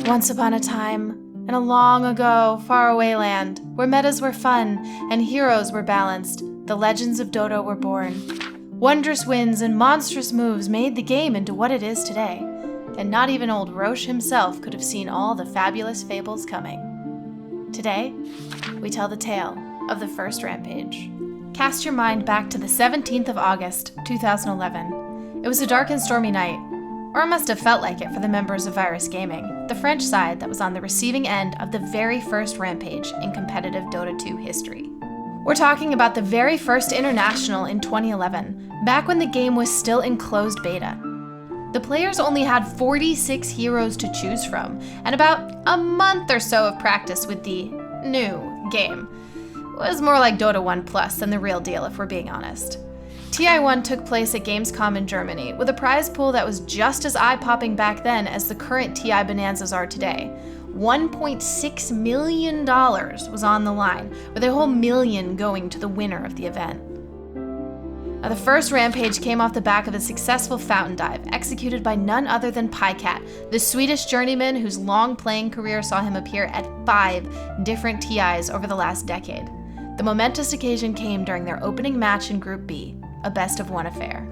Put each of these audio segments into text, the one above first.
Once upon a time, in a long ago, faraway land, where metas were fun and heroes were balanced, the legends of Dota were born. Wondrous winds and monstrous moves made the game into what it is today, and not even old Roche himself could have seen all the fabulous fables coming. Today, we tell the tale of the first Rampage. Cast your mind back to the 17th of August, 2011. It was a dark and stormy night, or it must have felt like it for the members of Virus Gaming, the French side that was on the receiving end of the very first Rampage in competitive Dota 2 history. We're talking about the very first International in 2011, back when the game was still in closed beta. The players only had 46 heroes to choose from, and about a month or so of practice with the new game. It was more like Dota 1 Plus than the real deal, if we're being honest. TI1 took place at Gamescom in Germany, with a prize pool that was just as eye-popping back then as the current TI bonanzas are today. $1.6 million was on the line, with a whole million going to the winner of the event. Now, the first Rampage came off the back of a successful fountain dive, executed by none other than Pajkatt, the Swedish journeyman whose long playing career saw him appear at 5 different TIs over the last decade. The momentous occasion came during their opening match in Group B, a best-of-1 affair.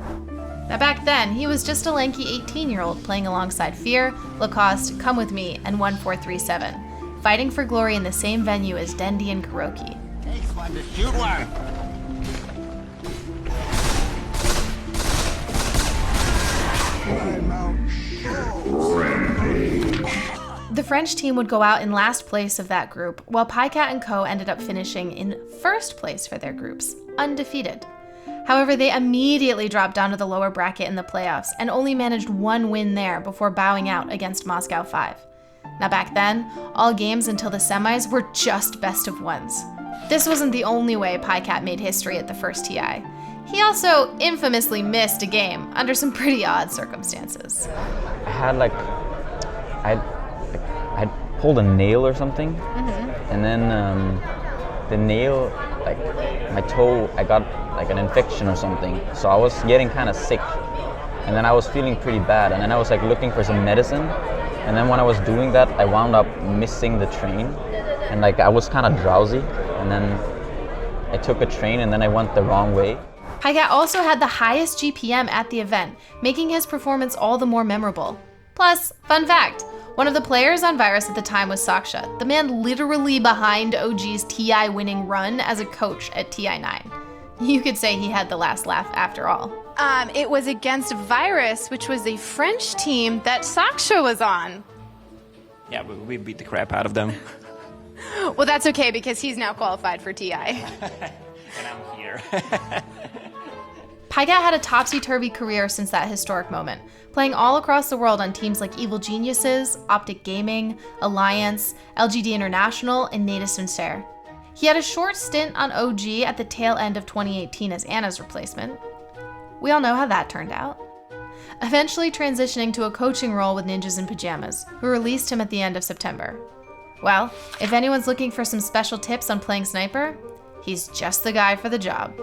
Now back then, he was just a lanky 18-year-old playing alongside Fear, Lacoste, ComeWithMe, and 1437, fighting for glory in the same venue as Dendi and Kuroki. Takes one to shoot one. The French team would go out in last place of that group, while Pajkatt and co. ended up finishing in first place for their groups, undefeated. However, they immediately dropped down to the lower bracket in the playoffs and only managed 1 win there before bowing out against Moscow 5. Now back then, all games until the semis were just best-of-1s. This wasn't the only way Pajkatt made history at the first TI. He also infamously missed a game under some pretty odd circumstances. I pulled a nail or something, and then the nail, like my toe, I got like an infection or something, so I was getting kind of sick, and then I was feeling pretty bad, and then I was like looking for some medicine, and then when I was doing that, I wound up missing the train, and like I was kind of drowsy, and then I took a train, and then I went the wrong way. Pajkatt also had the highest GPM at the event, making his performance all the more memorable. Plus, fun fact, one of the players on Virus at the time was Sockshka, the man literally behind OG's TI winning run as a coach at TI9. You could say he had the last laugh after all. It was against Virus, which was a French team that Sockshka was on. Yeah, we beat the crap out of them. Well, that's okay because he's now qualified for TI. And I'm here. Pajkatt had a topsy-turvy career since that historic moment, playing all across the world on teams like Evil Geniuses, Optic Gaming, Alliance, LGD International, and Nata Sincere. He had a short stint on OG at the tail end of 2018 as Anna's replacement. We all know how that turned out. Eventually transitioning to a coaching role with Ninjas in Pajamas, who released him at the end of September. Well, if anyone's looking for some special tips on playing Sniper, he's just the guy for the job.